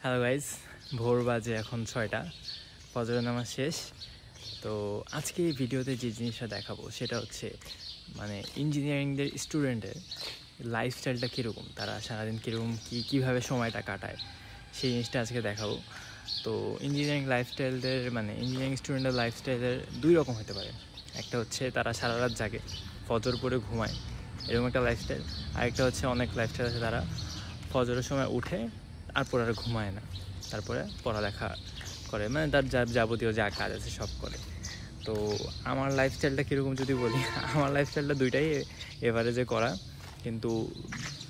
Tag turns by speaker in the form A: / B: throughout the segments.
A: Hello guys, ভোর বাজে এখন 6টা, ফজরের নামাজ শেষ। তো আজকে এই ভিডিওতে যে জিনিসটা দেখাবো সেটা হচ্ছে ইঞ্জিনিয়ারিংদের স্টুডেন্টের লাইফস্টাইলটা কীরকম, তারা সারাদিন কীরকম কীভাবে সময়টা কাটায় সেই জিনিসটা আজকে দেখাবো। তো ইঞ্জিনিয়ারিং স্টুডেন্টের লাইফস্টাইলের দুই রকম হতে পারে। একটা হচ্ছে তারা সারা রাত জাগে, ফজর পরে ঘুমায়, এরকম একটা লাইফস্টাইল। আরেকটা হচ্ছে অনেক লাইফস্টাইল আছে তারা ফজরের সময় উঠে তারপর আর ঘুমায় না, তারপরে পড়ালেখা করে, তার যাবতীয় যা কাজ আছে সব করে। তো আমার লাইফস্টাইলটা কীরকম যদি বলি, আমার লাইফস্টাইলটা দুইটাই এভারেজে করা, কিন্তু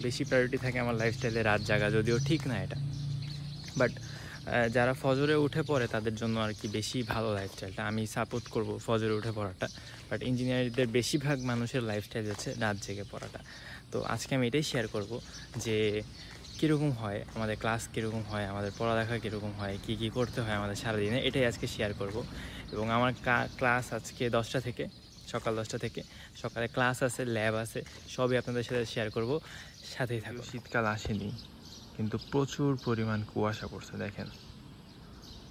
A: বেশি প্রায়োরিটি থাকে আমার লাইফস্টাইলে রাত জাগা, যদিও ঠিক না এটা, বাট যারা ফজরে উঠে পড়ে তাদের জন্য আর কি বেশি ভালো লাইফস্টাইলটা। আমি সাপোর্ট করব ফজরে উঠে পড়াটা, বাট ইঞ্জিনিয়ারদের বেশিরভাগ মানুষের লাইফস্টাইল হচ্ছে রাত জেগে পড়াটা। তো আজকে আমি এটাই শেয়ার করব যে কীরকম হয় আমাদের ক্লাস, কীরকম হয় আমাদের পড়ালেখা, কীরকম হয়, কী করতে হয় আমাদের সারাদিনে, এটাই আজকে শেয়ার করব। এবং আমার ক্লাস আজকে 10টা থেকে, সকাল 10টা থেকে, সকালে ক্লাস আছে, ল্যাব আছে, সবই আপনাদের সাথে শেয়ার করব, সাথেই থাকো। শীতকাল আসেনি কিন্তু প্রচুর পরিমাণ কুয়াশা পড়ছে, দেখেন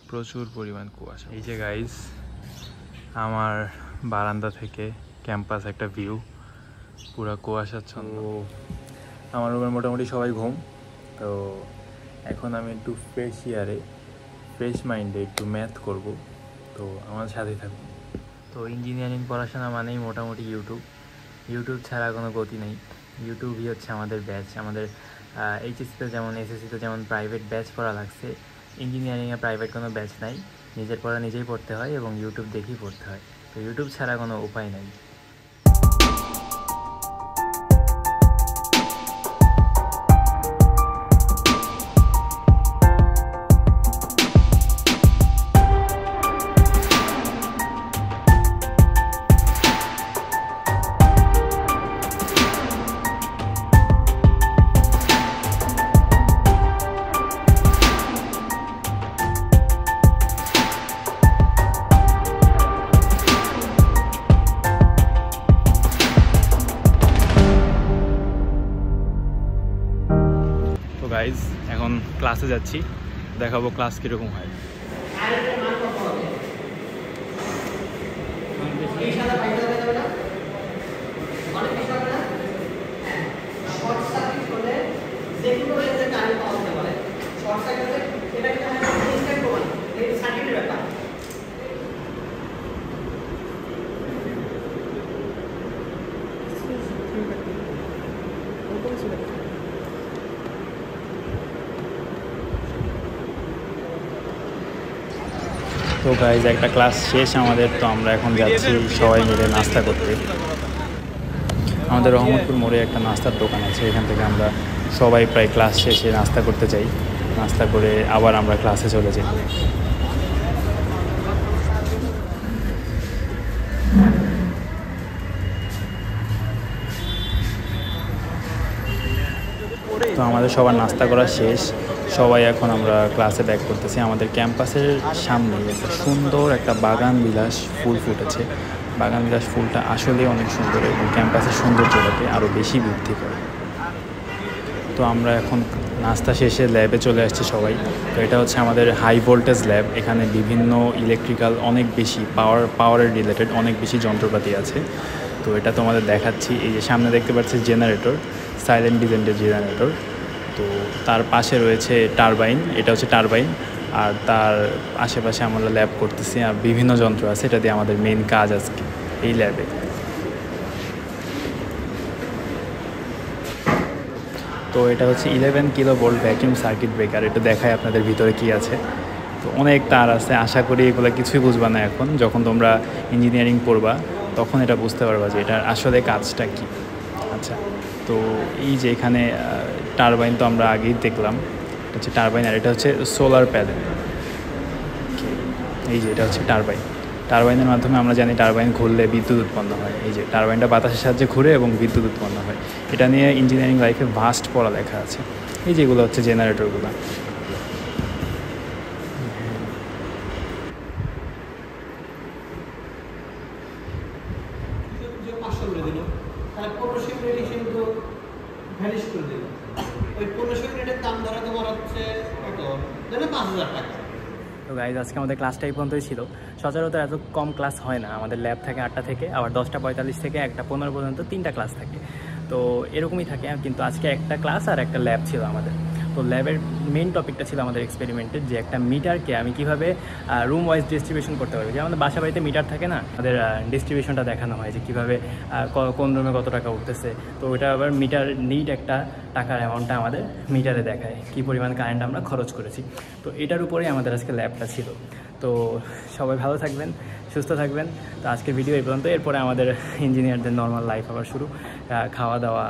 A: প্রচুর পরিমাণ কুয়াশা। এই যে গাইজ, আমার বারান্দা থেকে ক্যাম্পাস একটা ভিউ, পুরা কুয়াশাচ্ছন্ন। আমার রুমের মোটামুটি সবাই ঘুম। তো এখন আমি একটু ফ্রেশ মাইন্ডে একটু ম্যাথ করব, তো আমার সাথেই থাকুন। তো ইঞ্জিনিয়ারিং পড়াশোনা মানেই মোটামুটি ইউটিউব ছাড়া কোনো গতি নেই। ইউটিউবই হচ্ছে আমাদের ব্যাচ। আমাদের এইচএসসিতে যেমন, এসএসসিতে যেমন প্রাইভেট ব্যাচ পড়া লাগছে, ইঞ্জিনিয়ারিংয়ে প্রাইভেট কোনো ব্যাচ নাই, নিজের পড়া নিজেই পড়তে হয় এবং ইউটিউব দেখেই পড়তে হয়। তো ইউটিউব ছাড়া কোনো উপায় নেই। গাইজ, এখন ক্লাসে যাচ্ছি, দেখাবো ক্লাস কীরকম হয়। তো গাইজ, একটা ক্লাস শেষ আমাদের, তো আমরা এখন যাচ্ছি সবাই মিলে নাস্তা করতে। আমাদের রহমতপুর মোড়ে একটা নাস্তার দোকান আছে, এখান থেকে আমরা সবাই প্রায় ক্লাস শেষে নাস্তা করতে যাই। নাস্তা করে আবার আমরা ক্লাসে চলে যাই। তো আমাদের সবার নাস্তা করা শেষ, সবাই এখন আমরা ক্লাসে ব্যাক করতেছি। আমাদের ক্যাম্পাসের সামনে একটা সুন্দর একটা বাগান বিলাস ফুল ফুটেছে। বাগান বিলাস ফুলটা আসলে অনেক সুন্দর এবং ক্যাম্পাসের সৌন্দর্যটাকে আরও বেশি বৃদ্ধি করে। তো আমরা এখন নাস্তা শেষে ল্যাবে চলে আসছি সবাই। তো এটা হচ্ছে আমাদের হাই ভোল্টেজ ল্যাব। এখানে বিভিন্ন ইলেকট্রিক্যাল অনেক বেশি পাওয়ারের রিলেটেড অনেক বেশি যন্ত্রপাতি আছে। তো এটা তোমাদের দেখাচ্ছি। এই যে সামনে দেখতে পাচ্ছি জেনারেটর, সাইলেন্ট ডিজেন্টের জেনারেটর। তো তার পাশে রয়েছে টারবাইন, এটা হচ্ছে টারবাইন। আর তার আশেপাশে আমরা ল্যাব করতেছি, আর বিভিন্ন যন্ত্র আছে, এটা দিয়ে আমাদের মেইন কাজ আজকে এই ল্যাবে। তো এটা হচ্ছে 11 কিলোভোল্ট ভ্যাকিউম সার্কিট ব্রেকার। এটা দেখায় আপনাদের ভিতরে কি আছে। তো অনেক তার আছে, আশা করি এগুলো কিছুই বুঝবা না এখন, যখন তোমরা ইঞ্জিনিয়ারিং পড়বা তখন এটা বুঝতে পারবা যে এটার আসলে কাজটা কি। আচ্ছা, তো এই যে এখানে টারবাইন তো আমরা আগেই দেখলাম, এটা হচ্ছে টারবাইন, আর এটা হচ্ছে সোলার প্যানেল। এই যে এটা হচ্ছে টারবাইন। টারবাইনের মাধ্যমে আমরা জানি টারবাইন ঘুরলে বিদ্যুৎ উৎপন্ন হয়। এই যে টারবাইনটা বাতাসের সাহায্যে ঘুরে এবং বিদ্যুৎ উৎপন্ন হয়। এটা নিয়ে ইঞ্জিনিয়ারিং লাইফে ভাস্ট পড়ালেখা আছে। এই যেগুলো হচ্ছে জেনারেটরগুলো।
B: তাহলে 1500 ইউনিট কিন্তু ভ্যানিশ করে দিল। ওই 1500 ইউনিটের দাম ধরা তোমার হচ্ছে কত? এখানে 5,000 টাকা।
A: তো গাইজ আজকে আমাদের ক্লাসটা এই পর্যন্তই ছিল। সচরাচর এত কম ক্লাস হয় না, আমাদের ল্যাব থাকে 8টা থেকে, আবার 10:45 থেকে 1:15 পর্যন্ত 3টা ক্লাস থাকে। তো এরকমই থাকে, কিন্তু আজকে একটা ক্লাস আর একটা ল্যাব ছিল আমাদের। তো ল্যাবের মেইন টপিকটা ছিল আমাদের এক্সপেরিমেন্টের, যে একটা মিটারকে আমি কীভাবে রুম ওয়াইজ ডিস্ট্রিবিউশন করতে পারবো। যে আমাদের বাসা বাড়িতে মিটার থাকে না, আমাদের ডিস্ট্রিবিউশনটা দেখানো হয় যে কীভাবে কোন রুমে কত টাকা উঠতেছে। তো ওইটা আবার মিটার নিট একটা টাকার অ্যামাউন্টটা আমাদের মিটারে দেখায়, কী পরিমাণ কারেন্ট আমরা খরচ করেছি। তো এটার উপরেই আমাদের আজকে ল্যাবটা ছিল। তো সবাই ভালো থাকবেন, সুস্থ থাকবেন। তো আজকের ভিডিও এই পর্যন্ত। এরপরে আমাদের ইঞ্জিনিয়ারদের নর্মাল লাইফ আবার শুরু, খাওয়া দাওয়া,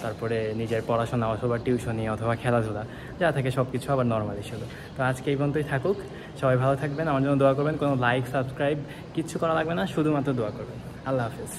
A: তারপরে নিজের পড়াশোনা অথবা টিউশনি অথবা খেলাধুলা যা থাকে সব কিছু আবার নর্মালি শুরু। তো আজকে এই পর্যন্তই থাকুক। সবাই ভালো থাকবেন, আমার জন্য দোয়া করবেন। কোনো লাইক সাবস্ক্রাইব কিচ্ছু করা লাগবে না, শুধুমাত্র দোয়া করবেন। আল্লাহ হাফেজ।